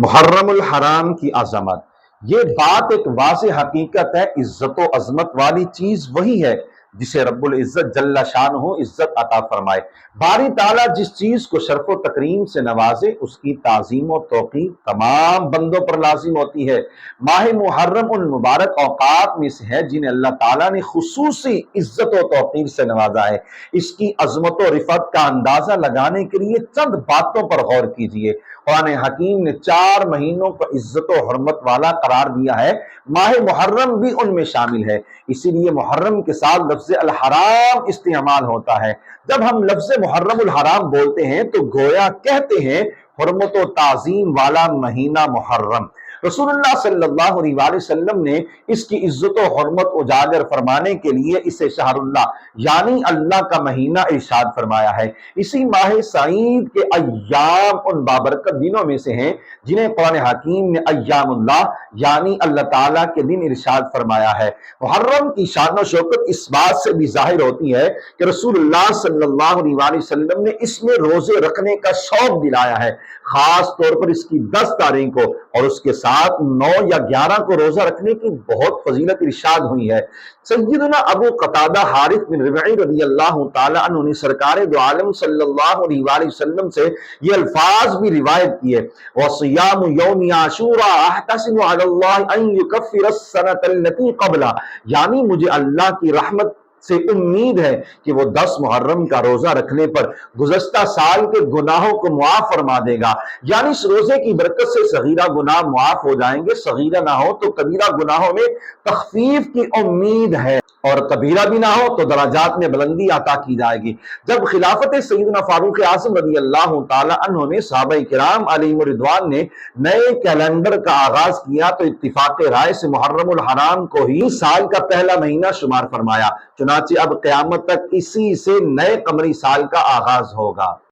محرم الحرام کی عظمت، یہ بات ایک واضح حقیقت ہے۔ عزت و عظمت والی چیز وہی ہے جسے رب العزت جل شانہ عزت عطا فرمائے۔ باری تعالیٰ جس چیز کو شرف و تکریم سے نوازے اس کی تعظیم و توقیر تمام بندوں پر لازم ہوتی ہے۔ ماہ محرم ان مبارک اوقات میں سے ہے جنہیں اللہ تعالیٰ نے خصوصی عزت و توقیر سے نوازا ہے۔ اس کی عظمت و رفعت کا اندازہ لگانے کے لیے چند باتوں پر غور کیجئے۔ قرآن حکیم نے 4 مہینوں کو عزت و حرمت والا قرار دیا ہے، ماہ محرم بھی ان میں شامل ہے۔ اسی لیے محرم کے ساتھ لفظ الحرام استعمال ہوتا ہے۔ جب ہم لفظ محرم الحرام بولتے ہیں تو گویا کہتے ہیں حرمت و تعظیم والا مہینہ محرم۔ رسول اللہ صلی اللہ علیہ وآلہ وسلم نے اس کی عزت و حرمت اجاگر فرمانے کے لیے اسے شہر اللہ یعنی اللہ کا مہینہ ارشاد فرمایا ہے۔ اسی ماہ سعید کے ایام ان بابرکت دنوں میں سے ہیں جنہیں قرآن حکیم نے ایام اللہ یعنی اللہ تعالیٰ کے دن ارشاد فرمایا ہے۔ محرم کی شان و شوکت اس بات سے بھی ظاہر ہوتی ہے کہ رسول اللہ صلی اللہ علیہ وآلہ وسلم نے اس میں روزے رکھنے کا شوق دلایا ہے، خاص طور پر اس کی 10 تاریخ کو اور اس کے ساتھ 9 یا 11 کو روزہ رکھنے کی بہت فضیلت ارشاد ہوئی ہے۔ سیدنا ابو قتادہ حارث بن ربعی رضی اللہ تعالی عنہ نے سرکار دو عالم صلی اللہ علیہ وآلہ وسلم سے یہ الفاظ بھی روایت کیے، وَصِيَامُ يَوْمِ عَاشُورَا أَحْتَسِبُ عَلَى اللَّهِ أَن يُكَفِّرَ السَّنَةَ الَّتِي قَبْلَهَا، یعنی مجھے اللہ کی رحمت سے امید ہے کہ وہ 10 محرم کا روزہ رکھنے پر گزشتہ سال کے گناہوں کو معاف فرما دے گا، یعنی اس روزے کی برکت سے صغیرہ گناہ معاف ہو جائیں گے، صغیرہ نہ ہو تو کبیرہ گناہوں میں تخفیف کی امید ہے، اور کبیرہ بھی نہ ہو تو درجات میں بلندی عطا کی جائے گی۔ جب خلافت سیدنا فاروق اعظم رضی اللہ تعالی عنہ میں صحابہ کرام علیہم رضوان نے نئے کیلنڈر کا آغاز کیا تو اتفاق رائے سے محرم الحرام کو ہی سال کا پہلا مہینہ شمار فرمایا، چنانچہ اب قیامت تک اسی سے نئے قمری سال کا آغاز ہوگا۔